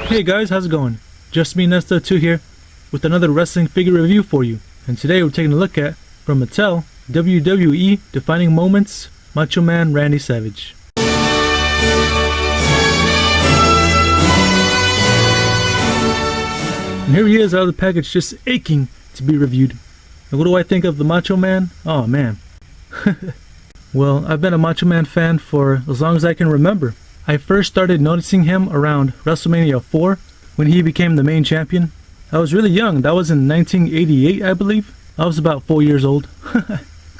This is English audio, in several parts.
Hey guys, how's it going? Just me, Nesta2 here, with another wrestling figure review for you. And today we're taking a look at, from Mattel, WWE Defining Moments, Macho Man Randy Savage. And here he is out of the package, just aching to be reviewed. And what do I think of the Macho Man? Oh man. Well, I've been a Macho Man fan for as long as I can remember. I first started noticing him around WrestleMania 4 when he became the main champion. I was really young, that was in 1988 I believe. I was about 4 years old.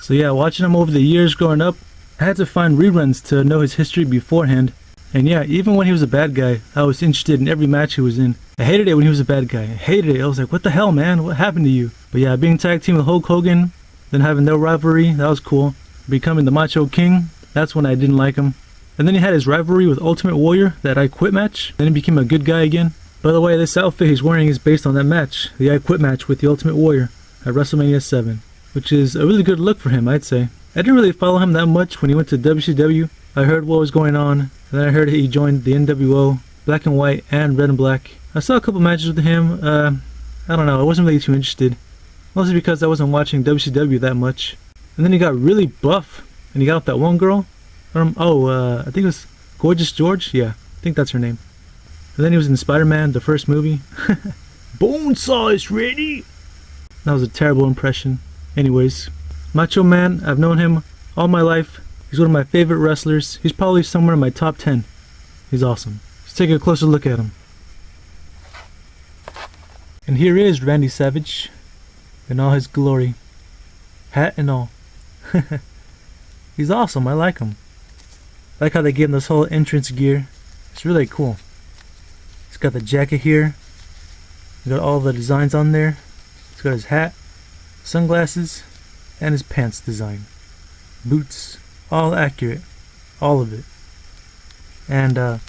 So yeah, watching him over the years growing up, I had to find reruns to know his history beforehand. And yeah, even when he was a bad guy, I was interested in every match he was in. I hated it when he was a bad guy. I hated it. I was like, what the hell, man? What happened to you? But yeah, being tag team with Hulk Hogan, then having their rivalry, that was cool. Becoming the Macho King, that's when I didn't like him. And then he had his rivalry with Ultimate Warrior, that I Quit match. Then he became a good guy again. By the way, this outfit he's wearing is based on that match, the I Quit match with the Ultimate Warrior at WrestleMania 7, which is a really good look for him, I'd say. I didn't really follow him that much when he went to WCW. I heard what was going on, and then I heard he joined the NWO, Black and White, and Red and Black. I saw a couple matches with him. I don't know, I wasn't really too interested. Mostly because I wasn't watching WCW that much. And then he got really buff, and he got with that one girl. I think it was Gorgeous George? Yeah, I think that's her name. And then he was in Spider-Man, the first movie. Bonesaw is ready! That was a terrible impression. Anyways, Macho Man, I've known him all my life. He's one of my favorite wrestlers. He's probably somewhere in my top 10. He's awesome. Let's take a closer look at him. And here is Randy Savage in all his glory. Hat and all. He's awesome, I like him. I like how they gave him this whole entrance gear. It's really cool. He's got the jacket here. He's got all the designs on there. He's got his hat, sunglasses, and his pants design. Boots, all accurate. All of it. And the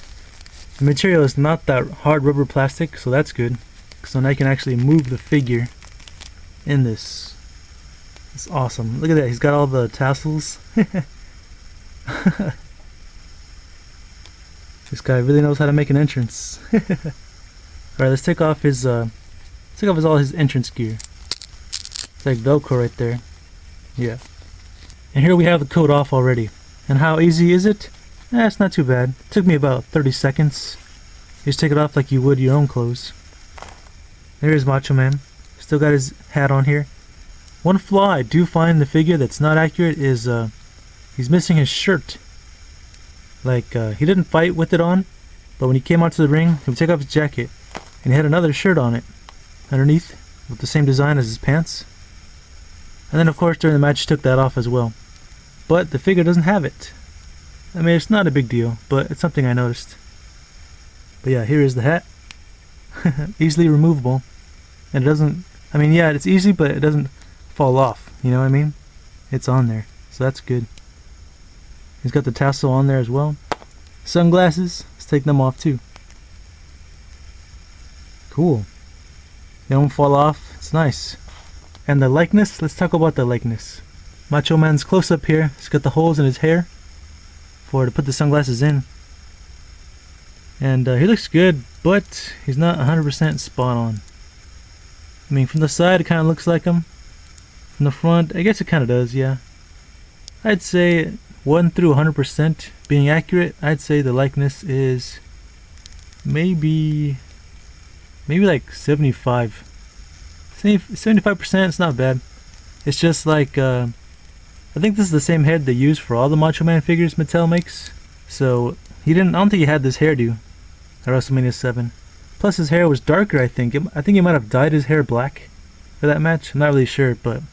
material is not that hard rubber plastic, so that's good. So now I can actually move the figure in this. It's awesome. Look at that, he's got all the tassels. This guy really knows how to make an entrance. Alright, let's take off his all his entrance gear. It's like Velcro right there. Yeah. And here we have the coat off already. And how easy is it? It's not too bad. It took me about 30 seconds. You just take it off like you would your own clothes. There's Macho Man. Still got his hat on here. One flaw I do find in the figure that's not accurate is he's missing his shirt. Like, he didn't fight with it on, but when he came out to the ring, he would take off his jacket, and he had another shirt on it, underneath, with the same design as his pants. And then of course during the match he took that off as well. But the figure doesn't have it. I mean, it's not a big deal, but it's something I noticed. But yeah, here is the hat. Easily removable. And it doesn't, I mean, yeah, it's easy, but it doesn't fall off, you know what I mean? It's on there, so that's good. He's got the tassel on there as well. Sunglasses, let's take them off too. Cool. They don't fall off, it's nice. And the likeness, let's talk about the likeness. Macho Man's close up here, he's got the holes in his hair to put the sunglasses in. And he looks good, but he's not 100% spot on. I mean, from the side it kind of looks like him. From the front, I guess it kind of does, yeah. I'd say 1 through 100% being accurate, I'd say the likeness is maybe like 75. 75%, it's not bad. It's just like, I think this is the same head they use for all the Macho Man figures Mattel makes. So, I don't think he had this hairdo at WrestleMania 7. Plus his hair was darker, I think. I think he might have dyed his hair black for that match. I'm not really sure, but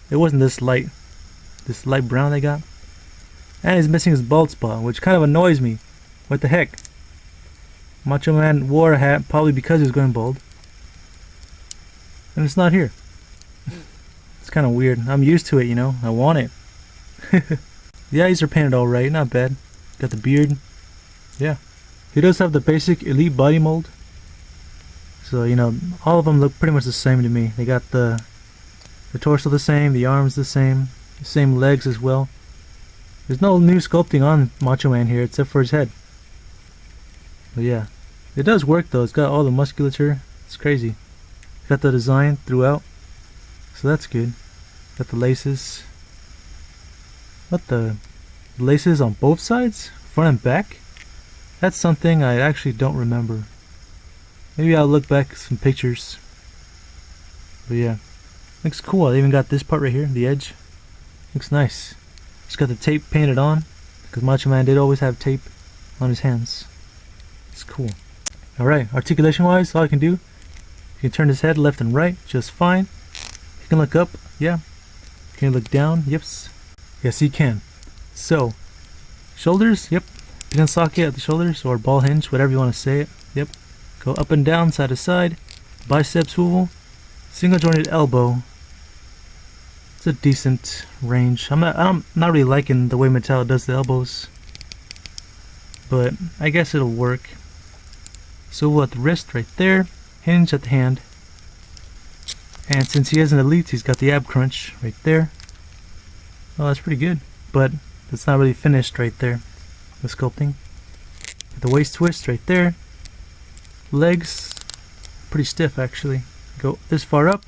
it wasn't this light brown they got. And he's missing his bald spot, which kind of annoys me. What the heck? Macho Man wore a hat probably because he was going bald. And it's not here. It's kind of weird. I'm used to it, you know. I want it. The eyes are painted alright, not bad. Got the beard. Yeah. He does have the basic elite body mold. So, you know, all of them look pretty much the same to me. They got the torso the same, the arms the same legs as well. There's no new sculpting on Macho Man here except for his head. But yeah, It does work though. It's got all the musculature. It's crazy. Got the design throughout, so that's good. Got the laces. What the laces on both sides, front and back? That's something I actually don't remember. Maybe I'll look back at some pictures. But yeah, looks cool. I even got this part right here, the edge. Looks nice. Just got the tape painted on, because Macho Man did always have tape on his hands. It's cool. Alright, articulation wise, all I can do, you can turn his head left and right just fine. You can look up, yeah. You can look down, yes. Yes, you can. So, shoulders, yep. Pin socket at the shoulders, or ball hinge, whatever you want to say it, yep. Go up and down, side to side. Bicep swivel. Single jointed elbow. It's a decent range. I'm not really liking the way Mattel does the elbows, but I guess it'll work. Swivel at the wrist right there. Hinge at the hand. And since he is an elite, he's got the ab crunch right there. Oh, that's pretty good, but it's not really finished right there. The sculpting. The waist twist right there. Legs, pretty stiff actually. Go this far up.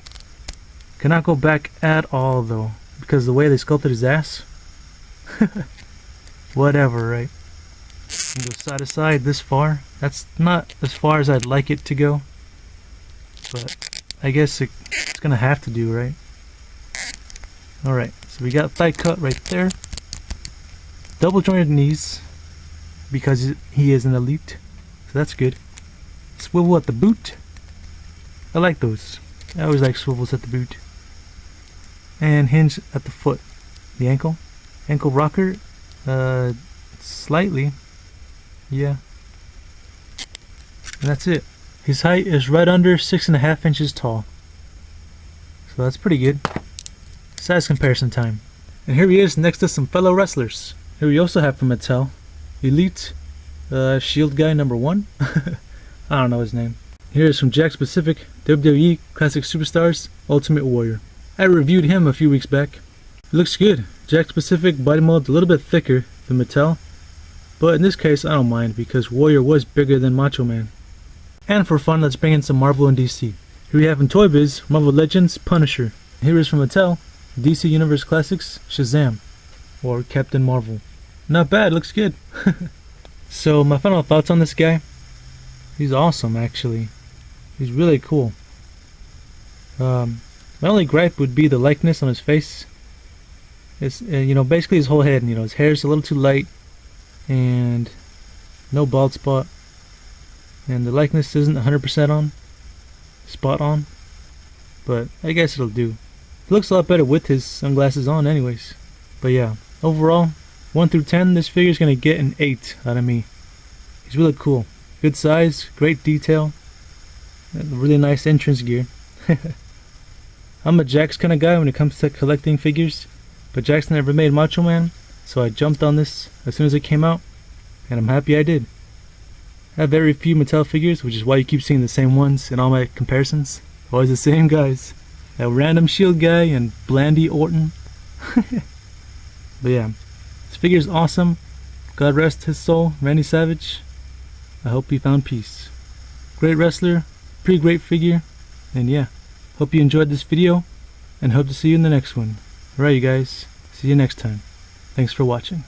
Cannot go back at all though, because the way they sculpted his ass. Whatever, right? And go side to side this far. That's not as far as I'd like it to go, but I guess it's gonna have to do, right? Alright, so we got thigh cut right there. Double jointed knees, because he is an elite, so that's good. Swivel at the boot. I like those. I always like swivels at the boot. And hinge at the foot. The ankle. Ankle rocker. Slightly. Yeah. And that's it. His height is right under 6.5 inches tall. So that's pretty good. Size comparison time. And here he is next to some fellow wrestlers. Here we also have from Mattel. Elite. Shield guy number 1. I don't know his name. Here is from Jakks Pacific, WWE Classic Superstars, Ultimate Warrior. I reviewed him a few weeks back. It looks good. Jakks Pacific body mold a little bit thicker than Mattel, but in this case I don't mind because Warrior was bigger than Macho Man. And for fun, let's bring in some Marvel and DC. Here we have in Toy Biz, Marvel Legends, Punisher. Here is from Mattel, DC Universe Classics, Shazam, or Captain Marvel. Not bad, looks good. So my final thoughts on this guy. He's awesome, actually. He's really cool. My only gripe would be the likeness on his face. It's basically his whole head. His hair's a little too light, and no bald spot, and the likeness isn't 100% on, spot on. But I guess it'll do. It looks a lot better with his sunglasses on, anyways. But yeah, overall, 1 through 10, this figure's gonna get an 8 out of me. He's really cool. Good size, great detail, and really nice entrance gear. I'm a Jakks kind of guy when it comes to collecting figures, but Jakks never made Macho Man, so I jumped on this as soon as it came out, and I'm happy I did. I have very few Mattel figures, which is why you keep seeing the same ones in all my comparisons. Always the same guys. That random Shield guy and Blandy Orton. But yeah, this figure is awesome. God rest his soul, Randy Savage. I hope he found peace. Great wrestler, pretty great figure, and yeah, hope you enjoyed this video, and hope to see you in the next one. Alright you guys, see you next time. Thanks for watching.